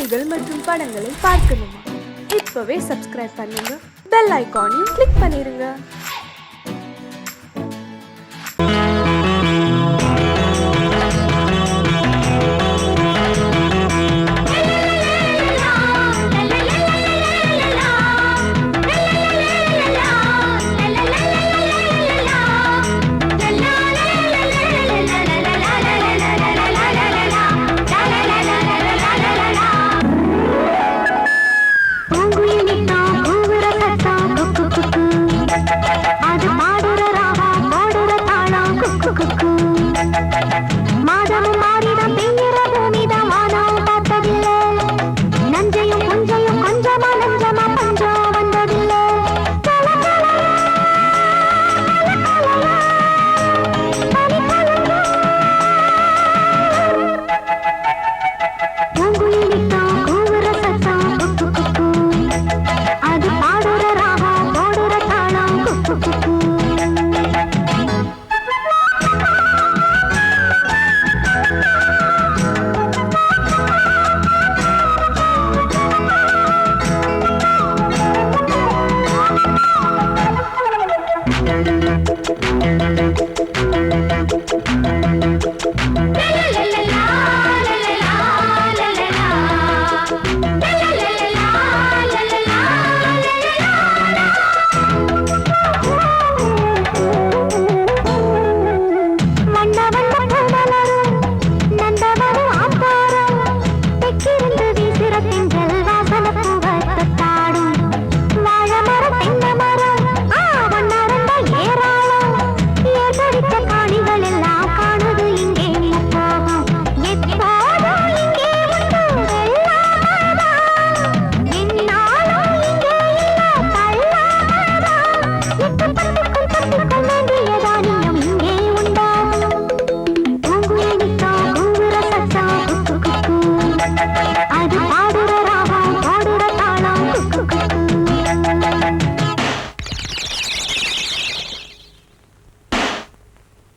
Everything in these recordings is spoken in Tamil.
செய்திகள் மற்றும் படங்களை பார்க்கணுமா? இப்பவே சப்ஸ்கிரைப் பண்ணுங்க, பெல் ஐகானையும் கிளிக் பண்ணிருங்க.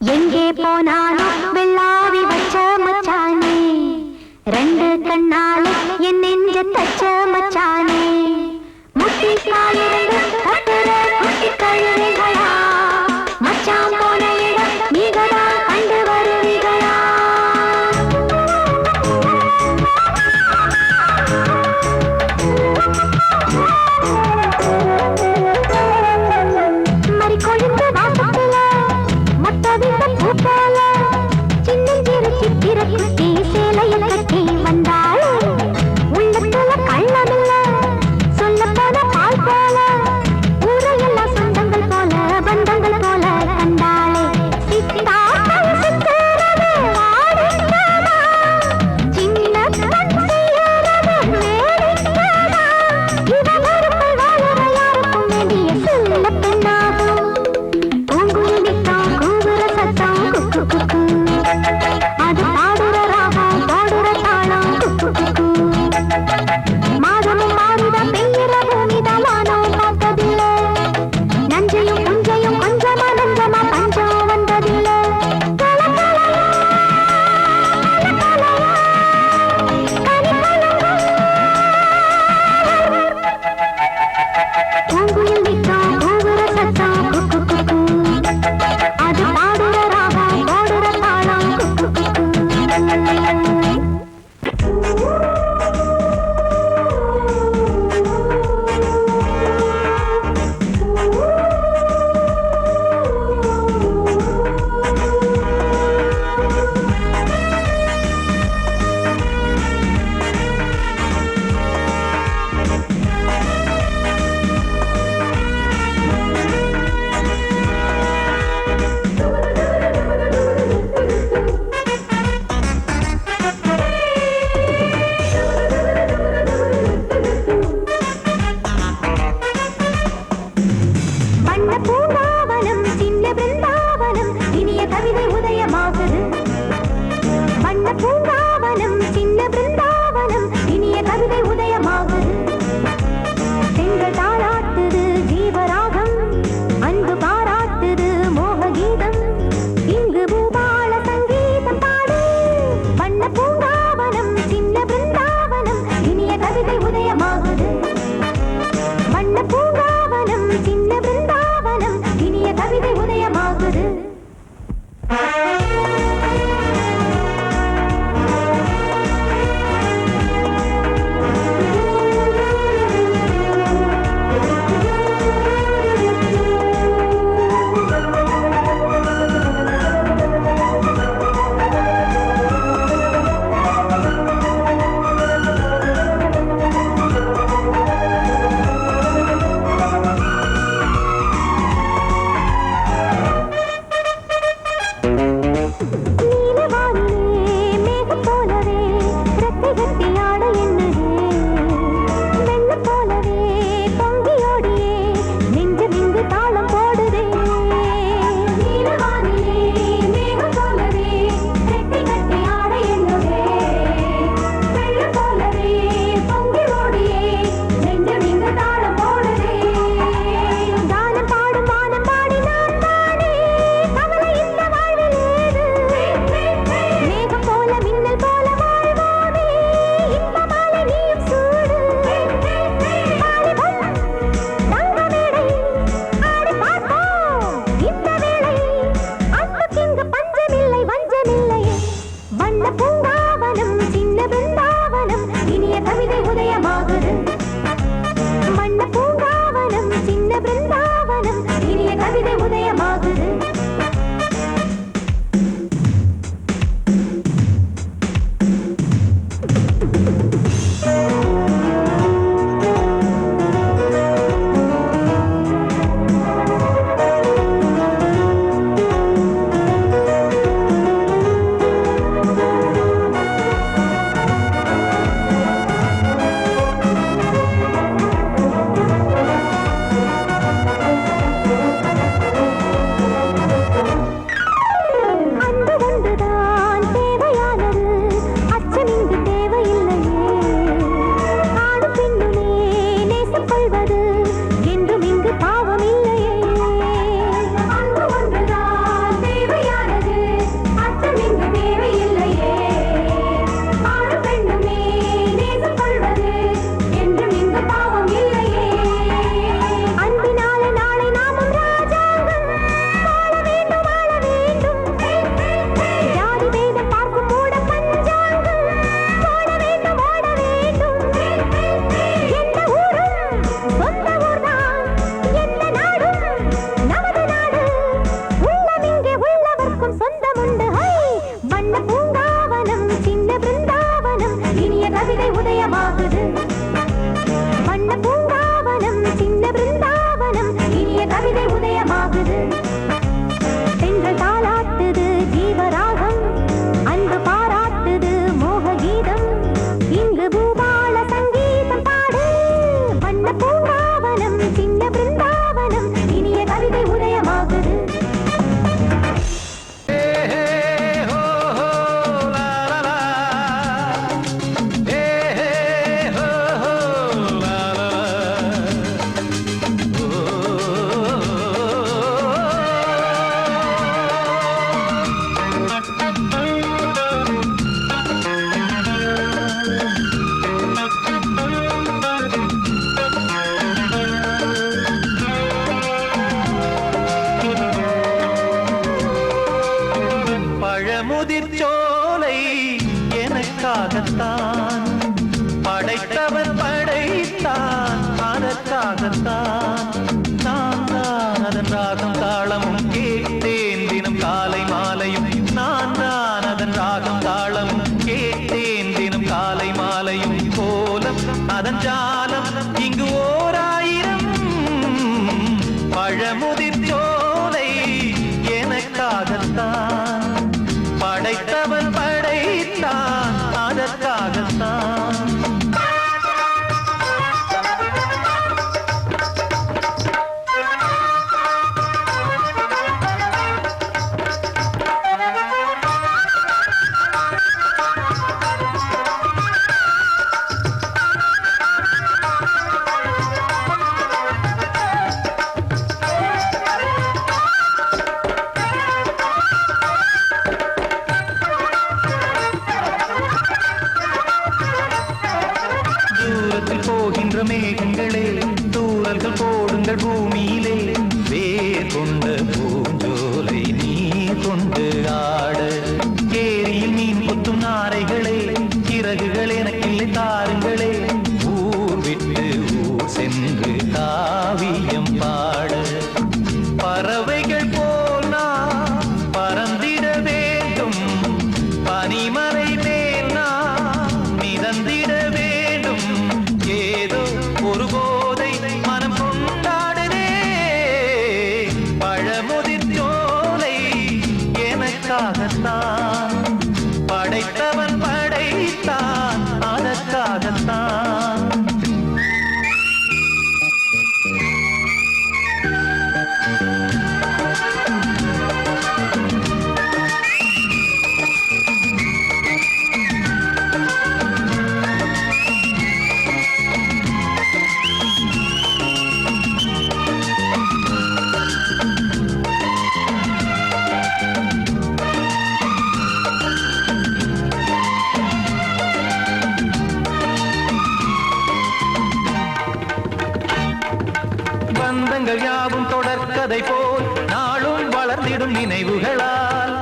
எங்கே போனாலும் வெள்ளாவி வச்ச மச்சானே, ரெண்டு கண்ணாலே என் நெஞ்ச தச்ச மச்சானே, முட்டி காலிருந்து கத்துற குட்டி கழுதைகளா, மச்சான் போன இடம் நீங்கடா கண்டு வருவீங்களா? மறி கொழுந்து வாசத்துல மொத்தவிட்ட பூப்பால சின்னஞ்சிறு சித்திர குட்டி சேலையில் கட்டி வந்தாள். உள்ளத்துல கள்ளமில்ல படைத்தவன் படைத்தான் அதற்காகத்தான் நான் தான் அதன் ராகம் தாளமும் கேட்டேன் தினம் காலை மாலையும் நான் தான் அதன் ராகம் தாளமும் கேட்டேன் தினம் காலை மாலையும் கோலம் அதன் ஜாலம் இங்கு ஓர் ஆயிரம் பழமுதிர் சோலை எனக்காகத்தான் படைத்தவன் படைத்தான் அதற்காகத்தான் போகின்ற மேகங்களே தூரல்கள் போடுங்கள் பூமியிலே வேர் கொண்ட பூஞ்சோலை நீர் கொண்டு ஆட ஏரியில் மீன் கொத்தும் நாரைகளே இறகுகள் எனக்கில்லை தாருங்களே ஊர் விட்டு ஊர் சென்று காவியம் பாட பறவைகள் போல் நான் பறந்திட வேண்டும் பனிமலை மேல் நான் மிதந்திட வேண்டும் ஏதோ ஒரு போதை மனம் கொண்டாடுதே பழமுதிர் சோலை எனக்காகத்தான் படைத்தவன் படைத்தான் அதற்காகத்தான் பந்தங்கள் யாவும் தொடர்கதை போல் நாளும் வளர்ந்திடும் நினைவுகளால்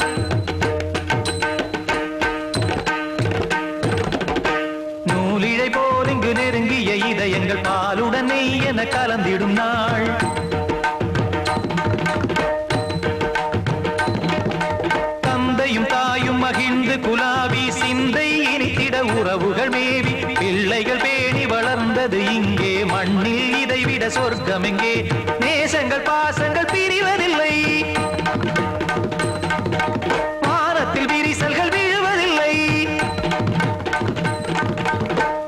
நூலிழை போல் இங்கு நெருங்கிய இதயங்கள் பாலுடன் நெய் என கலந்திடும் நாள் தந்தையும் தாயும் மகிழ்ந்து குலாவி சிந்தை இனித்திட உறவுகள் மேவி பிள்ளைகள் பேணி வளர்ந்தது இங்கே மண்ணில் இதைவிட சொர்க்கம் எங்கே நேசங்கள் பாசங்கள் பிரிவதில்லை வானத்தில் விரிசல்கள் விழுவதில்லை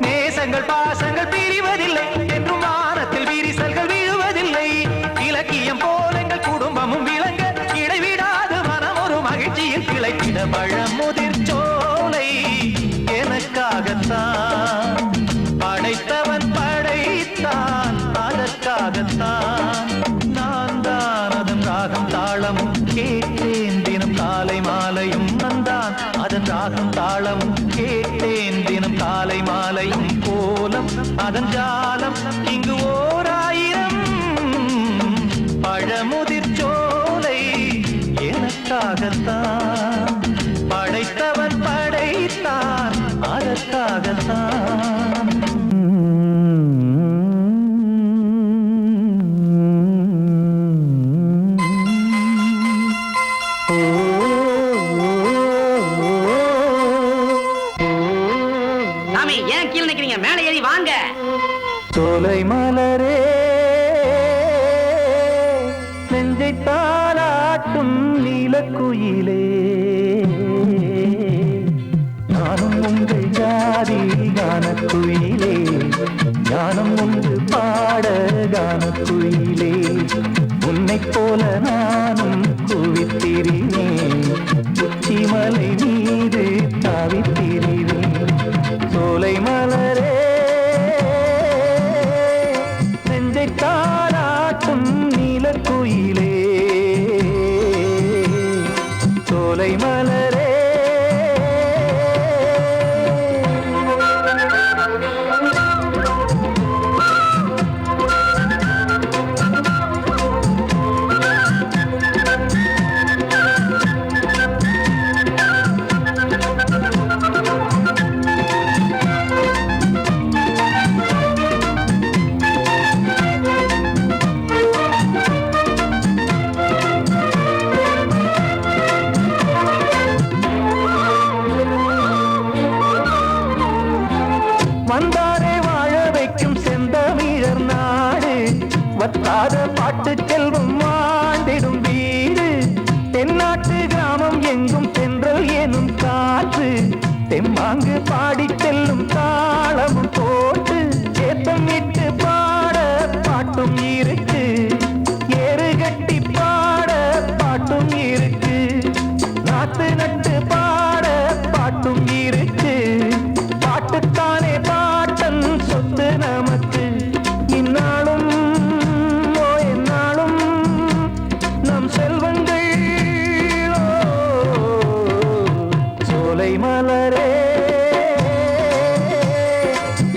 நேசங்கள் பாசங்கள் பிரிவதில்லை என்றும் வானத்தில் விரிசல்கள் விழுவதில்லை இலக்கியம் போல எங்கள் குடும்பமும் விளங்க இடைவிடாது மனம் ஒரு மகிழ்ச்சியில் கிளைத்திட பழமுதிர் சோலை எனக்காகத்தான் படைத்தவன் படைத்தான் அதற்காகத்தான் நான் தான் அதன் ராகம் தாளமும் கேட்டேன் தினம் காலை மாலையும் நந்தான் அதன் ராகம் தாளமும் கேட்டேன் தினம் காலை மாலையும் கோலம் அதன் ஜாலம் இங்கு ஓர் ஆயிரம் பழமுதிர் சோலை எனக்காகத்தான் படைத்தவன் படைத்தான் அதற்காகத்தான் சாமி ஏன் கீழே நிக்கிறீங்க? மேலே ஏறி வாங்க. சோலை மலரே நெஞ்சை தாளாட்டும் நீலக்குயிலே நானும் உங்கள் ஜாதி கானக்குயிலே ஞானம் உண்டு பாட கானக்குயிலே உன்னைப் போல நானும் குவித்திரினேன் உச்சிமலை மீது தாவித்திரினேன் சோலை மலரே நெஞ்சை தாளாட்டும் நீலக்குயிலே சோலை மலரே வந்தாரே வாழ வைக்கும் செந்தமிழர் நாடு வத்தாத பாட்டு செல்வம் வாழ்ந்திடும் வீடு தென்னாட்டு கிராமம் எங்கும் தென்றல் எனும் காற்று தெம்மாங்கு பாடி செல்லும் தாளமும் போட்டு ஏத்தமிட்டு பாட பாட்டும் இருக்கு ஏறு கட்டி பாட பாட்டும் இருக்கு நாத்து நட்டு பாட பாட்டும் இருக்கு பாட்டுத்தானே பாட்டன் சொத்து நமக்கு இந்நாளும் எந்நாளும் நம் செல்வங்கள் சோலை மலரே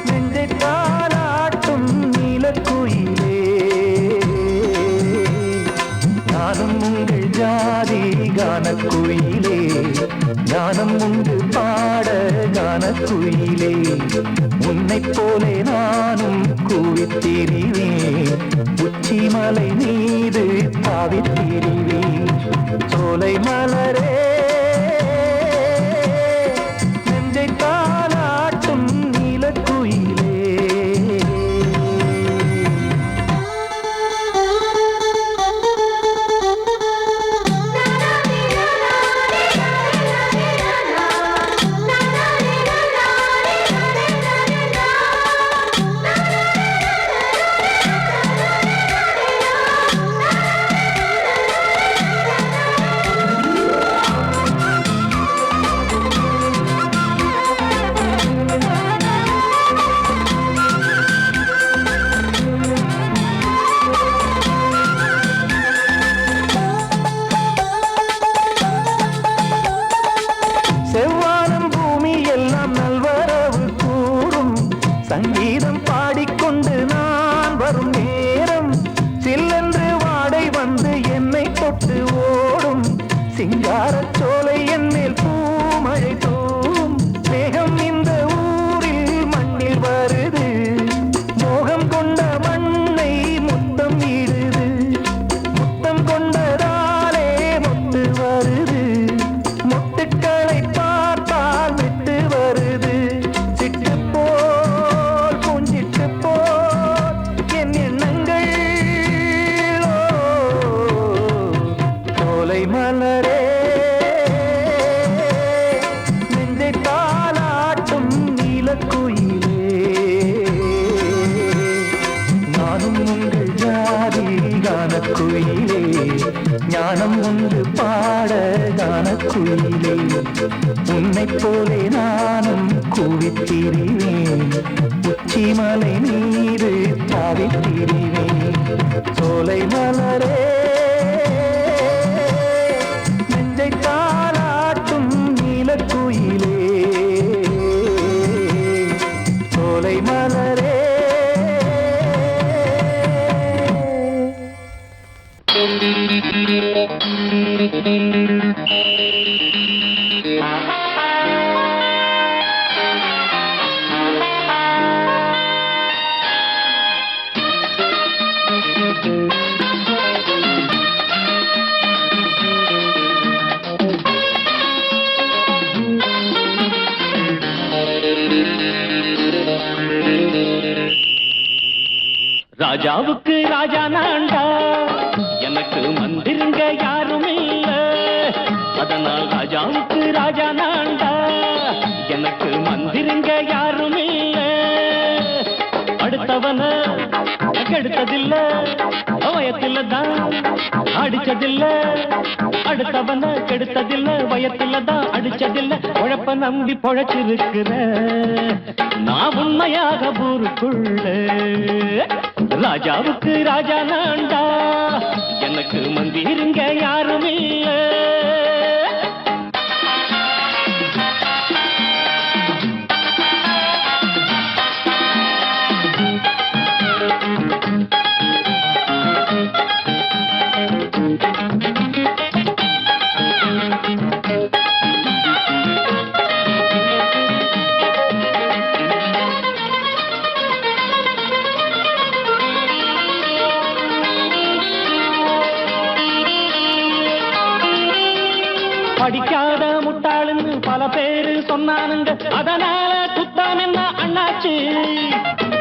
நெஞ்சை தாலாட்டும் நீலக்குயிலே நானும் உங்கள் ஜாதி கானக்குயிலே ஞானம் உண்டு பாட கானக்குயிலே உன்னைப் போலே நானும் கூவித்திரிவேன் உச்சிமலை மீது தாவித்திரிவேன் சோலை மலரே நெஞ்சை தாலாட்டும் நீலக்குயிலே செவ்வானம் பூமி எல்லாம் நல்வரவு கூறும் சங்கீதம் பாடிக்கொண்டு நான் வரும் நேரம் சில்லென்று வாடை வந்து என்னை தொட்டு ஓடும் சிங்காரச் சோலை என் மேல் பூமழை தூவும் மேகம் இந்த ஊரில் மண்ணில் வருது மோகம் கொண்ட மண்ணை முத்தம் இடுது முத்தம் கொண்டதாலே முத்து வருது முட்டுக்களை பார்த்தால் விட்டு வருது சிட்டு போல் பூஞ்சிட்டு போல் என் எண்ணங்கள் சோலை மலரே நெஞ்சை தாலாட்டும் நீலக்குயிலே நானும் உங்கள் ஜாதி கானக்குயிலே ஞானம் உண்டு பாட கானக்குயிலே உன்னைப் போலே நானும் கூவித்திரிவேன் உச்சிமலை மீது தாவித்திரிவேன் சோலை மலரே நெஞ்சை தாலாட்டும் நீலக்குயிலே சோலை மலரே ராஜாவுக்கு ராஜா நான்டா எனக்கு மந்திருங்க யாரும் இல்ல அதனால் ராஜாவுக்கு ராஜா நான்டா எனக்கு மந்திருங்க யாரும் இல்ல அடுத்தவன கெடுத்ததில்ல வயத்துல தான் அடிச்சதில்ல அடுத்தவன கெடுத்ததில்ல வயத்துல தான் அடிச்சதில்ல உழப்ப நம்பி பொழைச்சிருக்கிற நான் உண்மையாக ஊருக்குள்ள ராஜாவுக்கு ராஜா நான்டா எனக்கு மந்திருங்க யாரும் இல்ல படிக்காத முட்டாளுன்னு பல பேரு சொன்னானுங்க அதனால குத்தாம் என்ன அண்ணா என்னாச்சு?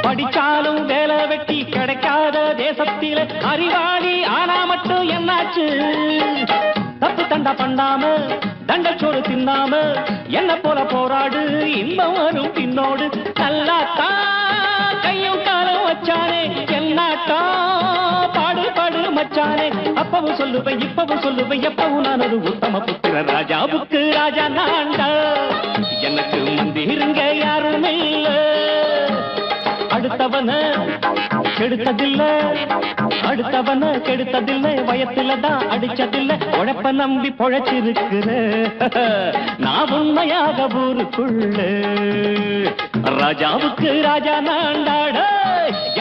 படிச்சாலும் வேலை வெட்டி கிடைக்காத தேசத்தில அறிவாளி ஆனா மட்டும் என்னாச்சு? தப்பு தண்டா பண்ணாம தண்டச்சோறு தின்னாம என்ன போல போராடு, இன்பம் வரும் பின்னோடு. நல்லாத்தான் கையும் காலம் வச்சானே, என்னாட்டா பாடு பாடு மச்சானே. அப்பவும் சொல்லுவேன் இப்பவும் சொல்லுவேன், எப்பவும் நான் ஒரு உத்தம புத்திர. ராஜாவுக்கு ராஜா நான்டா, எனக்கு மந்திருங்க யாரும் இல்ல. அடுத்தவன கெடுத்ததில்ல, அடுத்தவன கெடுத்ததில்ல, வயத்துல தான் அடிச்சதில்ல. உழைப்ப நம்பி பொழைச்சிருக்கிற நான் உண்மையாக ஊருக்குள்ள. ராஜாவுக்கு ராஜா நாண்டாட,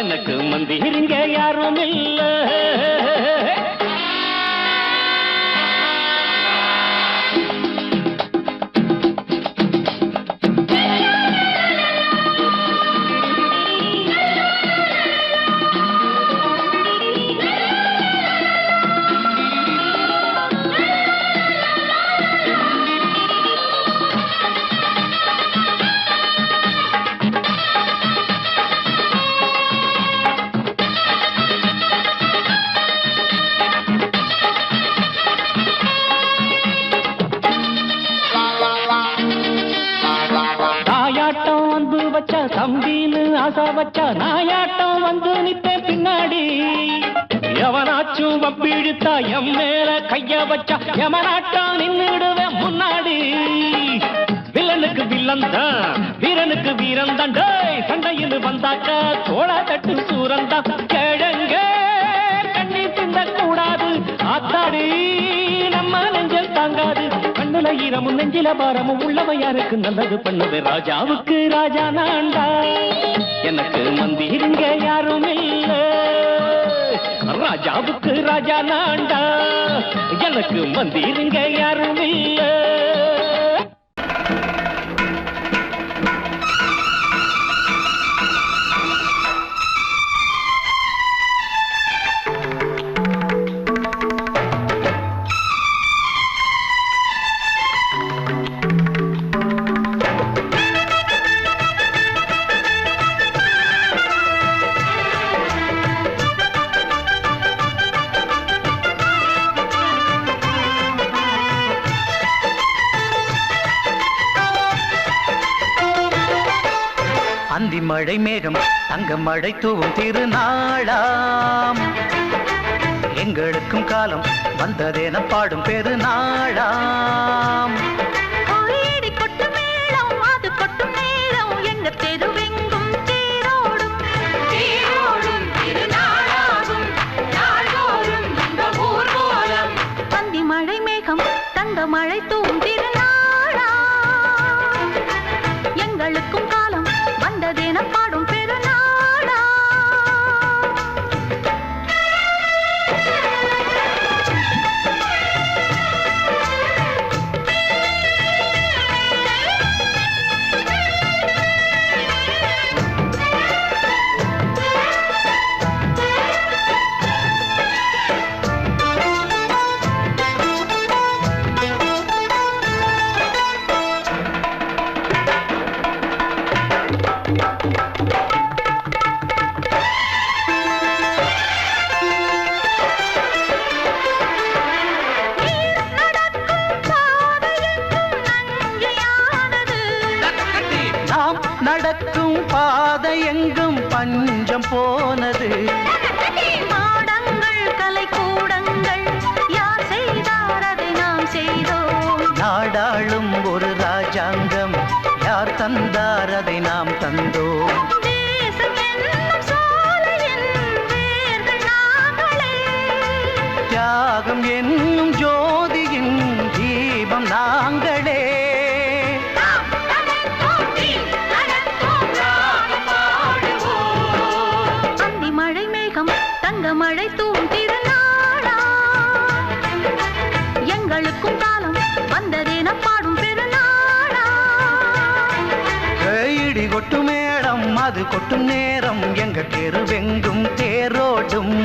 எனக்கு மந்திருங்க யாரும் இல்ல. தம்பின்னு ஆசா வச்சா நாயாட்டம் வந்து நிப்பேன் பின்னாடி. எவனாச்சும் வப்பிழுத்தா எம் மேல கைய வச்சா எவனாட்டம் நின்னுடுவேன் முன்னாடி. வில்லனுக்கு வில்லன் தான், வீரனுக்கு வீரன் தான். சண்டையில் வந்தாக்கா தோள தட்டு சூரன் தான். கிழங்க கண்ணி தின்ன கூடாது, ஆத்தாடி நம்ம நெஞ்சல் தாங்காது. கண்ணுல ஈரமும் நெஞ்சில பாரமும் உள்ளவ யாருக்கு நல்லது பண்ணுது. ராஜாவுக்கு ராஜா நான்டா, எனக்கு மந்திருங்க யாரும் இல்ல. ராஜாவுக்கு ராஜா நான்டா, எனக்கு மந்திருங்க யாரும் இல்ல. அந்தி மழை மேகம் தங்க மழை தூவும் திருநாளாம், எங்களுக்கும் காலம் வந்ததென பாடும் பெருநாளாம். அந்தி மழை மேகம் தங்க மழை தூவும் திருநாளா, எங்களுக்கும் காலம் வந்ததென பாடும் பெருநாளா. நடக்கும் பாதை எங்கும் பஞ்சம் போனது. மாடங்கள் கலை கூடங்கள் யார் செய்தார் அதை நாம் செய்தோம். நாடாளும் ஒரு ராஜாங்கம் யார் தந்தார் அதை நாம் தந்தோம். தேசம் என்னும் சோலையின் வேர்கள் நாங்களே, தியாகம் என்னும் ஜோதியின் தீபம் நாங்களே. மழை தூவும் திருநாளா, எங்களுக்கும் காலம் வந்ததென பாடும் பெருநாளா. இடி கொட்டும் மேடம் அது கொட்டும் நேரம், எங்க தெருவெங்கும் தேரோடும்.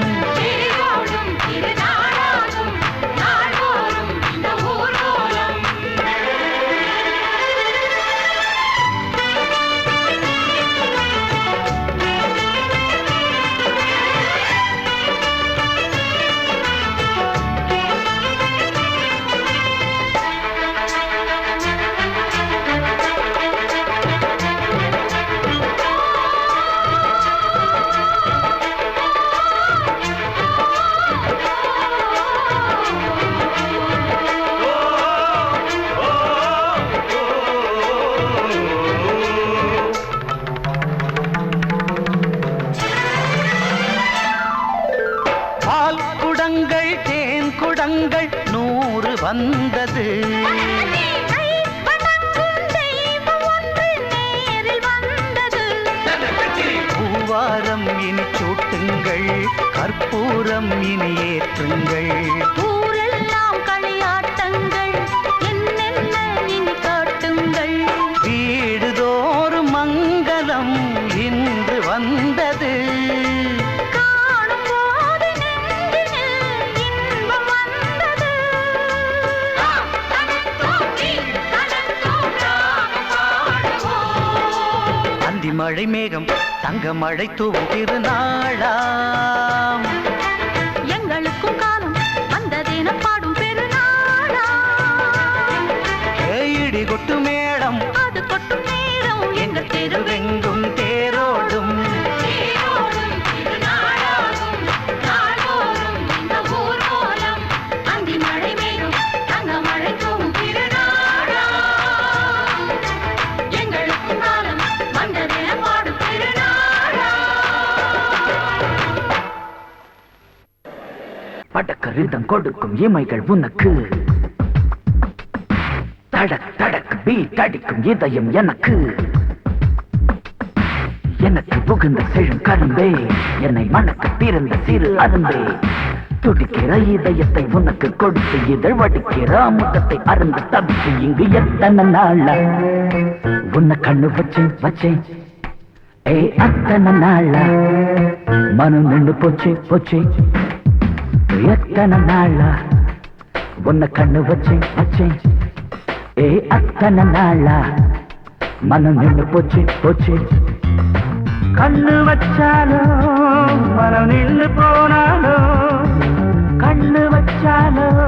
வந்தது. பூவாரம் இனி சூட்டுங்கள், கற்பூரம் இனி ஏற்றுங்கள். ஊரெல்லாம் களியாட்டங்கள், என்னென்ன இனி காட்டுங்கள். வீடுதோறும் மங்களம் இன்று வந்தது. மழை மேகம் தங்க மழை தூவும் திருநாளாம். எங்களுக்கும் காலம் வந்ததென பாடும் பெருநாளா. இடி கொட்டு மேடம் அது கொட்டும் நேரம் எங்கள் தெருவெங்கும் தேரோடும். அந்தி மழை மேகம் தங்க மழை தூவும் திருநாளா. எங்களுக்கும் காலம் வந்ததென பாடும் பெருநாளா. படக்க ரிதம் கொடுக்கும் இமைகள் உனக்கு, தடக் தடக் பீட் அடிக்கும் இதயம் எனக்கு. எனக்கு புகுந்த செழும் கரும்பே, என்னை மணக்க பிறந்த சிறு அரும்பே. துடிக்கிற இதயத்தை உனக்கு கொடுத்து இதழ் வடிக்கிற அமுதத்தை அருந்து தவித்து இங்கு எத்தனை நாளா உன்னை கண்ணு வச்சேன் வச்சேன். ஏ அத்தனை நாளா மனம் நின்று போச்சு போச்சு. எத்தனை நாளா உன்னை கண்ணு வச்சேன் வச்சேன். ஏ அத்தனை நாளா மனம் நின்று போச்சு போச்சு. கண்ணு வச்சாலும் மனம் நின்று போனாலும், கண்ணு வச்சாலும்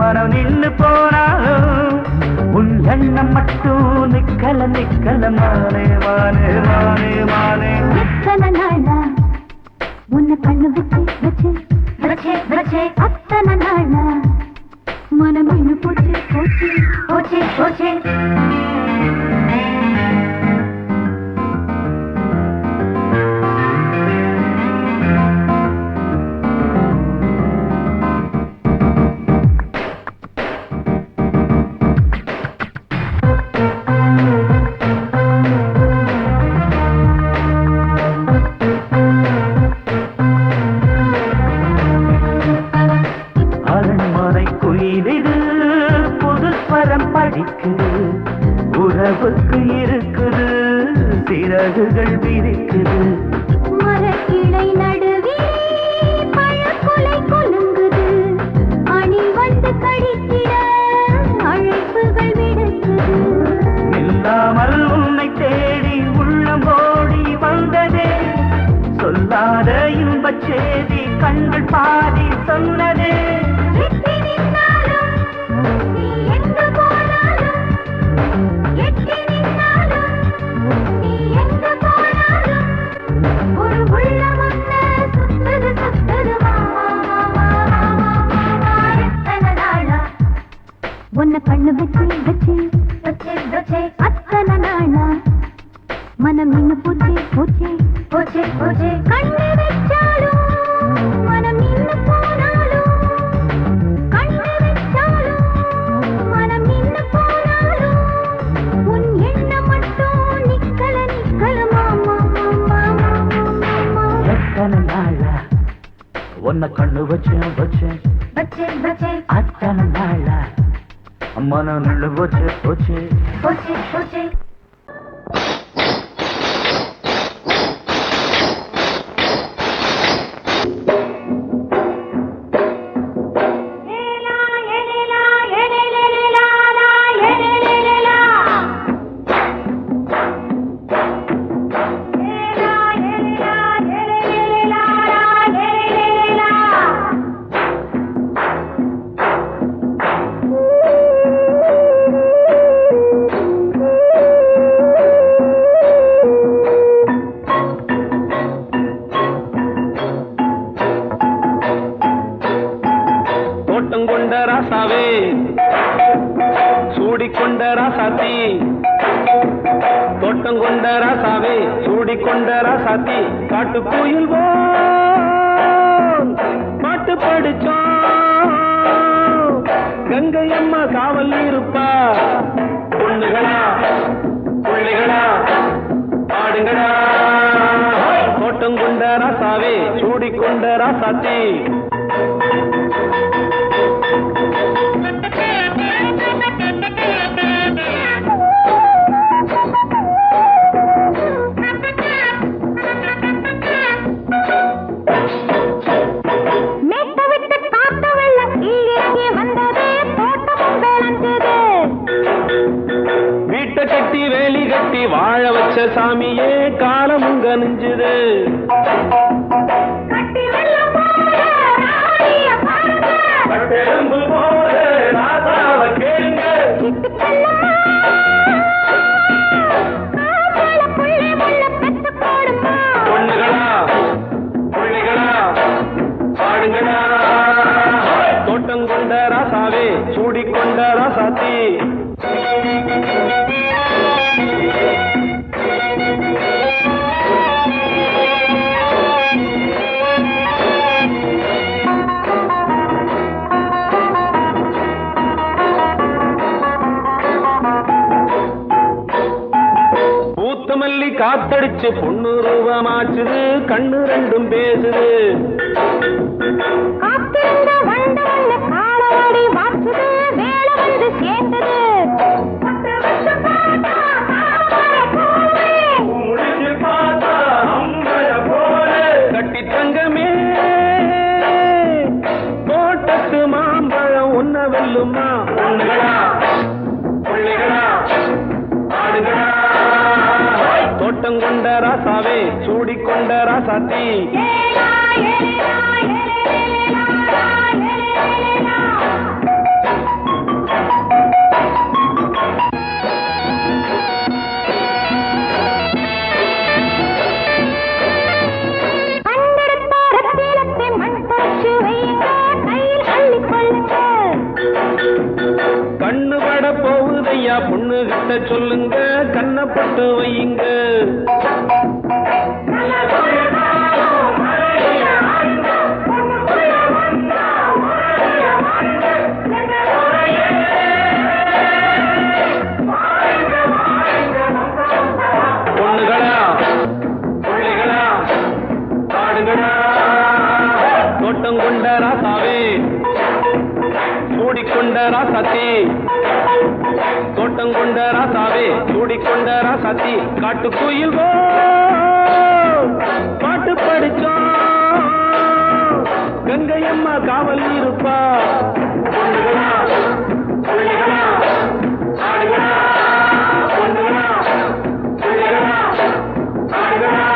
மனம் நின்று போனாலும், உன் எண்ணம் மட்டும் நிக்கல நிக்கல மானே மானே மானே மானே. எத்தனை நாளா உன்னை கண்ணு வச்சு வச்சு வச்சு வச்சு. அத்தனை நாளா மனம் நின்று போச்சு போச்சு போச்சு போச்சு. உறவுக்கு இருக்குது சிறகுகள் விரிக்குது. மரக்கிளை நடுவே பழக்குலை கொலுங்குது. அணி வந்து கடித்திட அழைப்புகள் விடுக்குது. இல்லாமல் உன்னை தேடி உள்ளம் ஓடி வந்ததே, சொல்லாத இன்பச் செய்தி கண்கள் பாதி சொன்னதே. உன்னை கண்ணு வச்சு வச்சு வச்சு வச்சு. அத்தனை நாளா மனம் நின்னு போச்சு போச்சு போச்சு போச்சு. கண்ணு வச்சாலும் மனம் நின்னு போனாலும், கண்ணு வச்சாலும் மனம் நின்னு போனாலும், உன் எண்ணம் மட்டும் நிக்கல நிக்கல மாமா மாமா மாமா. எத்தனை நாளா உன்னை கண்ணு வச்சேன் வச்சேன் வச்சு வச்சு. அத்தனை நாளா மனம் நின்று போச்சு போச்சு போச்சு போச்சு. கொண்ட ராசாவே சூடிக்கொண்ட ராசாத்தி, தோட்டம் கொண்ட ராசாவே சூடிக்கொண்ட ராசாத்தி. காட்டு கோயில் பாட்டு படிச்சோம் கங்கை அம்மா காவல் இருப்பா. பொண்ணுகளா பிள்ளைகளா ஆடுங்களா, தோட்டம் கொண்ட ராசாவே சூடிக்கொண்ட ராசாத்தி. வீட்டை கட்டி வேலி கட்டி வாழ வச்ச சாமியே காலமுங்க நெஞ்சுது. பொண்ணுகளா பிள்ளைகளா ஆடுங்களா, தோட்டம் கொண்ட ராசாவே சூடிக்கொண்ட ராசாத்தி. பூத்தமல்லி காத்தடிச்சு பொண்ணு ரூபமாச்சுது, கண்ணு ரெண்டும் பேசுது. கட்டி தங்கமே தோட்டத்து மாம்பழம் உன்ன வெல்லுமா. பொண்ணுகளா பிள்ளைகளா ஆடுகளா, தோட்டம் கொண்ட ராசாவே சூடிக்கொண்ட ராசாத்தி. கண்ணு பட போகுதையா பொண்ணு கிட்ட சொல்லுங்க, கண்ணப்பட்டு வையுங்க. பொண்ணுகளா பிள்ளைகளா ஆடுங்களா, தோட்டம் கொண்ட ராசாவே சூடிக்கொண்ட ராசாத்தி. தோட்டம் கொண்ட ராசாவே சூடிக்கொண்ட ராசாத்தி. காட்டுக்குயில் பாட்டு படிச்சோம், கங்கை அம்மா காவல் இருப்பா. பொண்ணுகளா பிள்ளைகளா ஆடுகளா, பொண்ணுகளா பிள்ளைகளா ஆடுகளா.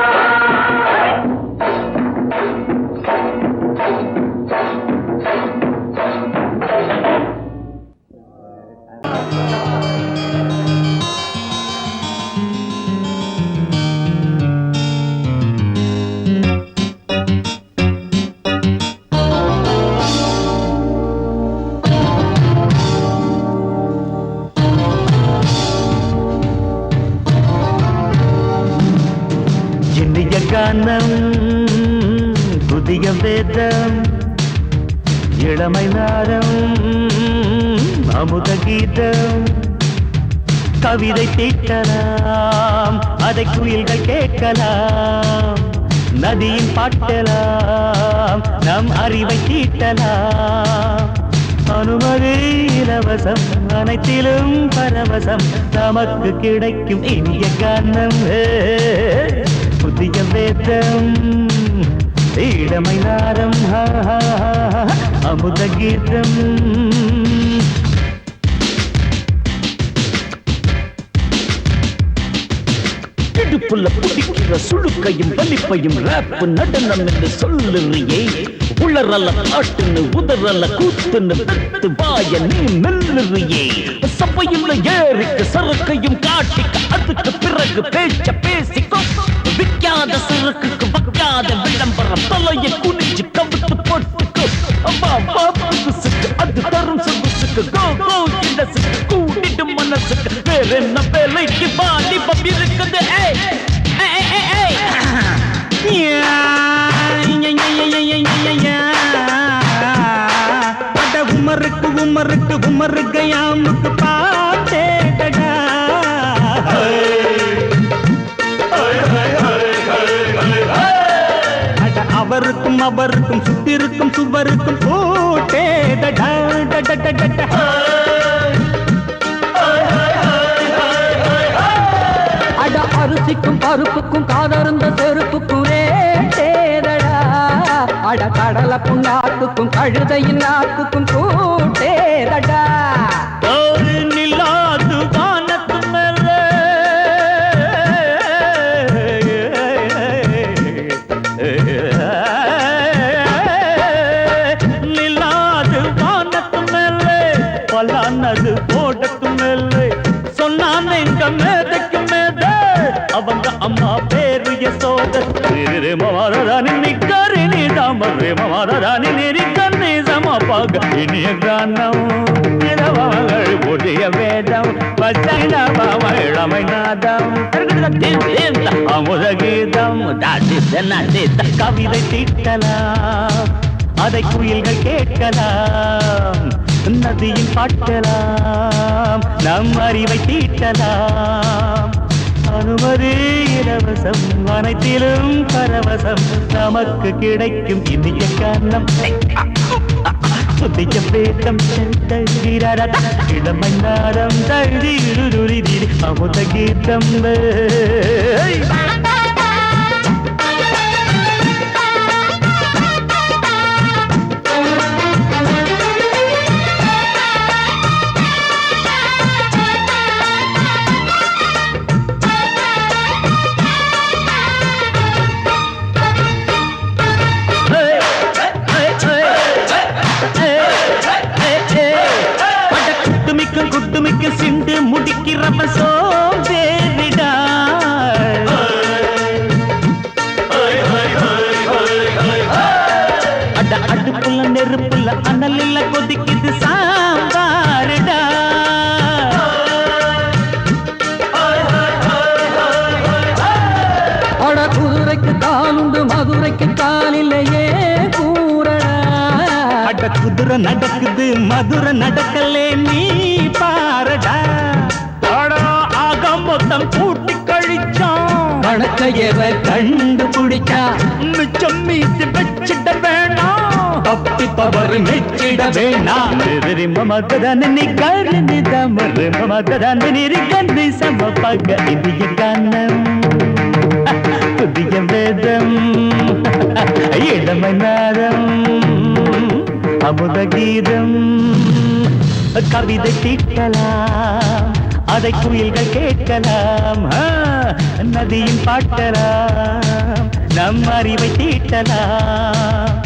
இனிய கானம் புதிய வேதம் இளமை நாரம் அமுத கீதம். கவிதை தீட்டலாம் அதை குயில்கள் கேட்கலாம், நதியின் பாட்டலாம் நம் அறிவை தீட்டலாம். அனுமதி இலவசம் அனைத்திலும் பரவசம், நமக்கு கிடைக்கும் இனிய கானம் புதிய வேதம் இளமை நாரம் அமுத கீதம். இடுப்புல புடிக்கிற சுழுக்கையும் வலிப்பையும் ரேப் நடனம் என்று சொல்லுறியே, உளறல காட்டுன்னு உதறல கூத்துன்னு வெத்து வாய நீ மெல்லுறியே. சபையுள்ள ஏறிக்கு சரக்கையும் காட்டிக்க, அதுக்கு பிறகு பேச்ச பேசிக்கோ. விற்காத சரக்குக்கு வைக்காத விளம்பரம், தலையை குனிஞ்சு கவிட்டு போட்டுக்கோ. அம்மா புதுசுக்கு அது தரும் சொகுசுக்கு, கோ கோ இண்டசுக்கு கூட்டிடும் மனசுக்கு. வேற என்ன வேலைக்கு வாலிபம் இருக்குது? உமருக்கு பட்டு உமர் கயாமுக்கு பாட்டேடா அவருக்கும் அவருக்கும் சுத்திருக்கும் சுவருக்கும் போட்டேடா அட அரிசிக்கும் பருப்புக்கும் காதருந்த செருப்புக்கும் ரேட்டேதடா அட கடலை புண்ணாக்குக்கும் கழுதையின் நாக்குக்கும் கூட்டேதடா ஒரு நிலாது வானத்து மேலே நிலாது வானத்து மேலே பலானது போடத்து மேலே சொன்னான் எங்க மேதைக்கு மேதை அவங்க அம்மா பேரு யசோத ரே மவாராணி நிக்கரி நீ தாமரே மவாராணி நெறி கண்ணி சமபாக இனிய கானம் இரவங்கள் புதிய வேதம் பச்சைளமை நாதம் அமுத கீதம் கவிதை தீட்டலாம் அதை குயில்கள் கேட்கலாம் நதியில் பாட்டலாம் நம் அறிவை தீட்டலாம் அனுமதி இலவசம் அனைத்திலும் பரவசம் நமக்கு கிடைக்கும் இனிய காரணம் புதிய வேதம் இளமை நாதம் தழுதி அமுத கீதம் குட்டுமிக்க சிண்டு முடிக்கிறப்ப சோம்பேறிடா அட அடுப்புல நெருப்புல அனலில் கொதிக்குது சாம்பாருடா அட குதிரைக்கு காலுண்டு மதுரைக்கு காலில்லையே கூறடா அட குதிரை நடக்குது மதுரை நடக்கலே நீ பாரடா ஆக மொத்தம் கூட்டி கழிச்சான் கணக்கையவ கண்டுபிடிச்சா மிச்சம் மீது வச்சிட வேணாம் தப்பி தவறு மெச்சிட வேணாம் மமதன நீ கருணி தமறு மமதன நிரிகந்தி சமபக இந்திய கானம் புதிய வேதம் இளமை நாதம் அமுத கீதம் கவிதை தீட்டலாம் அதை குயில்கள் கேட்கலாம் நதியின் பாட்டலாம் நம் அறிவை தீட்டலாம்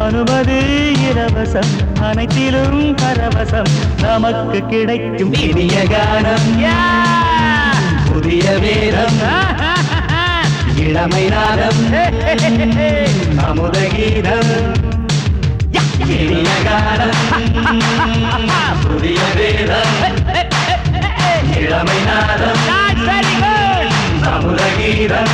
அனுமதி இலவசம் அனைத்திலும் பரவசம் நமக்கு கிடைக்கும் இனிய கானம் புதிய வேதம் இளமை நாதம் அமுத கீதம் இனிய கானம் புதிய வேதம் இளமை நாதம் அமுத கீதம்